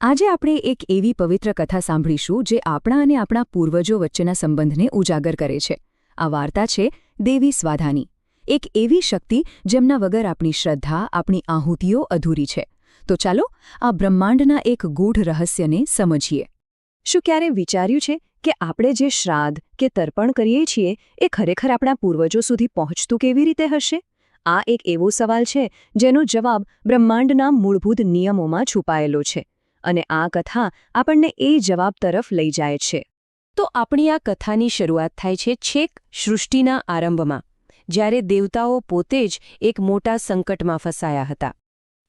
આજે આપણે એક એવી પવિત્ર કથા સાંભળીશું જે આપણા અને આપણા પૂર્વજો વચ્ચેના સંબંધને ઉજાગર કરે છે. આ વાર્તા છે દેવી સ્વાધાની, એક એવી શક્તિ જેમના વગર આપણી શ્રદ્ધા, આપણી આહુતિઓ અધૂરી છે. તો ચાલો આ બ્રહ્માંડના એક ગૂઢ રહસ્યને સમજીએ. શું ક્યારે વિચાર્યું છે કે આપણે જે શ્રાદ્ધ કે તર્પણ કરીએ છીએ એ ખરેખર આપણા પૂર્વજો સુધી પહોંચતું કેવી રીતે હશે? આ એક એવો સવાલ છે જેનો જવાબ બ્રહ્માંડના મૂળભૂત નિયમોમાં છુપાયેલો છે. અને આ કથા આપણને એ જવાબ તરફ લઈ જાય છે. તો આપણી આ કથાની શરૂઆત થાય છે છેક સૃષ્ટિના આરંભમાં, જ્યારે દેવતાઓ પોતે જ એક મોટા સંકટમાં ફસાયા હતા.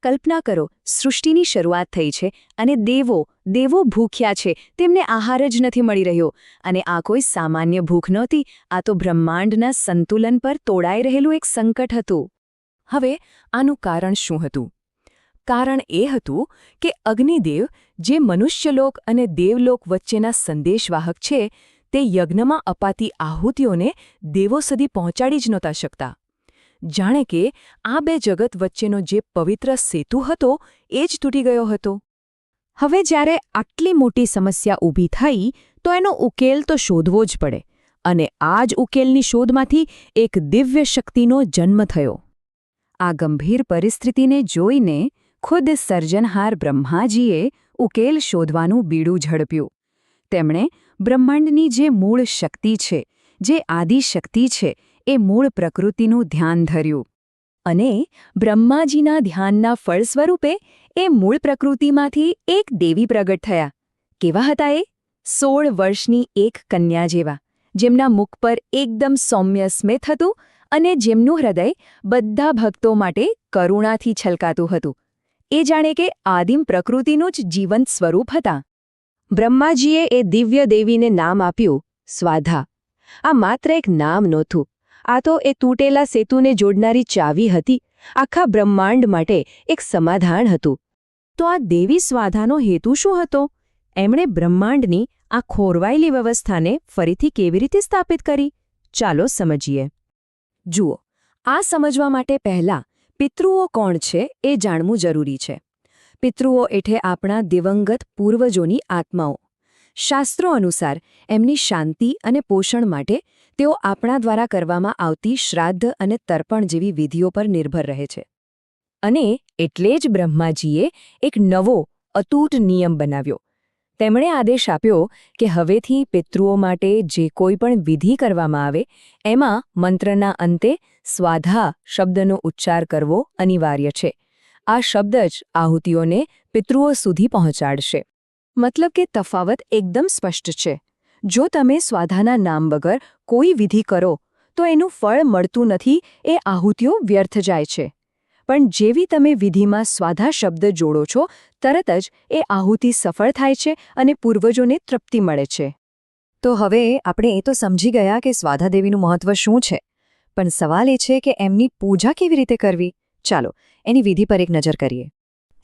કલ્પના કરો, સૃષ્ટિની શરૂઆત થઈ છે અને દેવો ભૂખ્યા છે, તેમને આહાર જ નથી મળી રહ્યો. અને આ કોઈ સામાન્ય ભૂખ નહોતી, આ તો બ્રહ્માંડના સંતુલન પર તોડાઈ રહેલું એક સંકટ હતું. હવે આનું કારણ શું હતું? કારણ એ હતું કે અગ્નિદેવ, જે મનુષ્યલોક અને દેવલોક વચ્ચેના સંદેશવાહક છે, તે યજ્ઞમાં અપાતી આહુતિઓને દેવો સુધી પહોંચાડી જ નહોતા શકતા. જાણે કે આ બે જગત વચ્ચેનો જે પવિત્ર સેતુ હતો એ જ તૂટી ગયો હતો. હવે જ્યારે આટલી મોટી સમસ્યા ઊભી થઈ તો એનો ઉકેલ તો શોધવો જ પડે, અને આ જ ઉકેલની શોધમાંથી એક દિવ્ય શક્તિનો જન્મ થયો. આ ગંભીર પરિસ્થિતિને જોઈને ખુદ સર્જનહાર બ્રહ્માજીએ ઉકેલ શોધવાનું બીડું ઝડપ્યું. તેમણે બ્રહ્માંડની જે મૂળ શક્તિ છે, જે આદિશક્તિ છે, એ મૂળ પ્રકૃતિનું ધ્યાન ધર્યું. અને બ્રહ્માજીના ધ્યાનના ફળ સ્વરૂપે એ મૂળ પ્રકૃતિમાંથી એક દેવી પ્રગટ થયા. કેવા હતા એ? 16 વર્ષની એક કન્યા જેવા, જેમના મુખ પર એકદમ સૌમ્ય સ્મિત હતું અને જેમનું હૃદય બધા ભક્તો માટે કરુણાથી છલકાતું હતું. એ જાણે કે આદિમ પ્રકૃતિનું જ જીવંત સ્વરૂપ હતા. બ્રહ્માજીએ એ દિવ્ય દેવીને નામ આપ્યું સ્વાધા. આ માત્ર એક નામ નહોતું, આ તો એ તૂટેલા સેતુને જોડનારી ચાવી હતી, આખા બ્રહ્માંડ માટે એક સમાધાન હતું. તો આ દેવી સ્વાધાનો હેતુ શું હતો? એમણે બ્રહ્માંડની આ ખોરવાયેલી વ્યવસ્થાને ફરીથી કેવી રીતે સ્થાપિત કરી? ચાલો સમજીએ. જુઓ, આ સમજવા માટે પહેલાં પિતૃઓ કોણ છે એ જાણવું જરૂરી છે. પિતૃઓ એટલે આપણા દિવંગત પૂર્વજોની આત્માઓ. શાસ્ત્રો અનુસાર એમની શાંતિ અને પોષણ માટે તેઓ આપણા દ્વારા કરવામાં આવતી શ્રાદ્ધ અને તર્પણ જેવી વિધિઓ પર નિર્ભર રહે છે. અને એટલે જ બ્રહ્માજીએ એક નવો અતૂટ નિયમ બનાવ્યો. તેમણે આદેશ આપ્યો કે હવેથી પિતૃઓ માટે જે કોઈ પણ વિધિ કરવામાં આવે એમાં મંત્રના અંતે સ્વાધા શબ્દનો ઉચ્ચાર કરવો અનિવાર્ય છે. આ શબ્દ જ આહુતિઓને પિતૃઓ સુધી પહોંચાડશે. મતલબ કે તફાવત એકદમ સ્પષ્ટ છે. જો તમે સ્વાધાના નામ વગર કોઈ વિધિ કરો તો એનું ફળ મળતું નથી, એ આહુતિઓ વ્યર્થ જાય છે. પણ જેવી તમે વિધિમાં સ્વાધા શબ્દ જોડો છો, તરત જ એ આહુતિ સફળ થાય છે અને પૂર્વજોને તૃપ્તિ મળે છે. તો હવે આપણે એ તો સમજી ગયા કે સ્વાધા દેવીનું મહત્વ શું છે, પણ સવાલ એ છે કે એમની પૂજા કેવી રીતે કરવી? ચાલો એની વિધિ પર એક નજર કરીએ.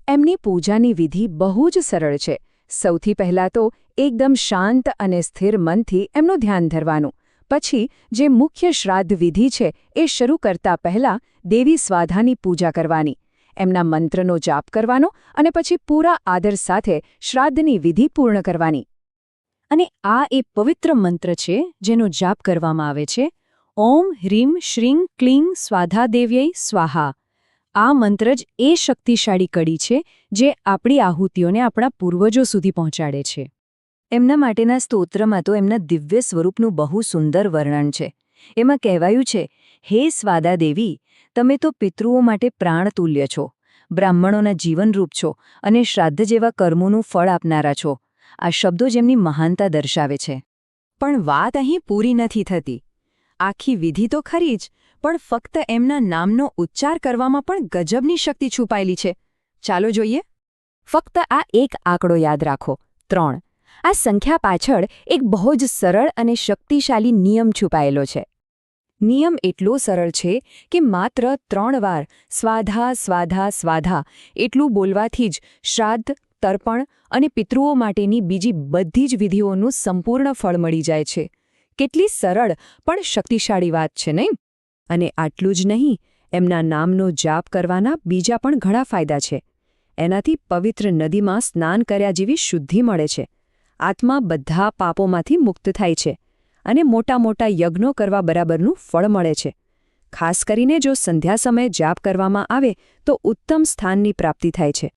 એમની પૂજાની વિધિ બહુ જ સરળ છે. સૌથી પહેલાં તો એકદમ શાંત અને સ્થિર મનથી એમનું ધ્યાન ધરવાનું. પછી જે મુખ્ય શ્રાદ્ધ વિધિ છે એ શરૂ કરતા પહેલાં દેવી સ્વાધાની પૂજા કરવાની, એમના મંત્રનો જાપ કરવાનો અને પછી પૂરા આદર સાથે શ્રાદ્ધની વિધિ પૂર્ણ કરવાની. અને આ એ પવિત્ર મંત્ર છે જેનો જાપ કરવામાં આવે છે, ઓમ હ્રીમ શ્રીં ક્લીં સ્વાધાદેવ્યૈ સ્વાહા. આ મંત્ર જ એ શક્તિશાળી કડી છે જે આપણી આહુતિઓને આપણા પૂર્વજો સુધી પહોંચાડે છે. એમના માટેના સ્તોત્રમાં તો એમના દિવ્ય સ્વરૂપનું બહુ સુંદર વર્ણન છે. એમાં કહેવાયું છે, હે સ્વાધા દેવી, તમે તો પિતૃઓ માટે પ્રાણતુલ્ય છો, બ્રાહ્મણોના જીવનરૂપ છો અને શ્રાદ્ધ જેવા કર્મોનું ફળ આપનારા છો. આ શબ્દો જેમની મહાનતા દર્શાવે છે. પણ વાત અહીં પૂરી નથી થતી. આખી વિધિ તો ખરી જ, પણ ફક્ત એમના નામનો ઉચ્ચાર કરવામાં પણ ગજબની શક્તિ છુપાયેલી છે. ચાલો જોઈએ. ફક્ત આ એક આંકડો યાદ રાખો, 3. આ સંખ્યા પાછળ એક બહુ જ સરળ અને શક્તિશાળી નિયમ છુપાયેલો છે. નિયમ એટલો સરળ છે કે માત્ર 3 વાર સ્વાધા સ્વાધા સ્વાધા એટલું બોલવાથી જ શ્રાદ્ધ, તર્પણ અને પિતૃઓ માટેની બીજી બધી જ વિધિઓનું સંપૂર્ણ ફળ મળી જાય છે. કેટલી સરળ પણ શક્તિશાળી વાત છે, નહીં? અને આટલું જ નહીં, એમના નામનો જાપ કરવાના બીજા પણ ઘણા ફાયદા છે. એનાથી પવિત્ર નદીમાં સ્નાન કર્યા જેવી શુદ્ધિ મળે છે. આત્મા બધા પાપોમાંથી મુક્ત થાય છે અને મોટા મોટા યજ્ઞો કરવા બરાબરનું ફળ મળે છે. ખાસ કરીને જો સંધ્યા સમયે જાપ કરવામાં આવે તો ઉત્તમ સ્થાનની પ્રાપ્તિ થાય છે.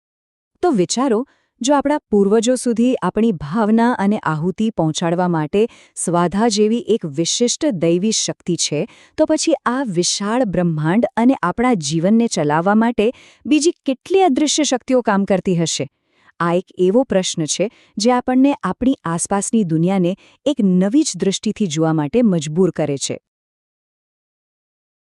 તો વિચારો, જો આપણા પૂર્વજો સુધી આપણી ભાવના અને આહુતિ પહોંચાડવા માટે સ્વાધા જેવી એક વિશિષ્ટ દૈવી શક્તિ છે, તો પછી આ વિશાળ બ્રહ્માંડ અને આપણા જીવનને ચલાવવા માટે બીજી કેટલી અદૃશ્ય શક્તિઓ કામ કરતી હશે? આ એક એવો પ્રશ્ન છે જે આપણને આપણી આસપાસની દુનિયાને એક નવી જ દૃષ્ટિથી જોવા માટે મજબૂર કરે છે.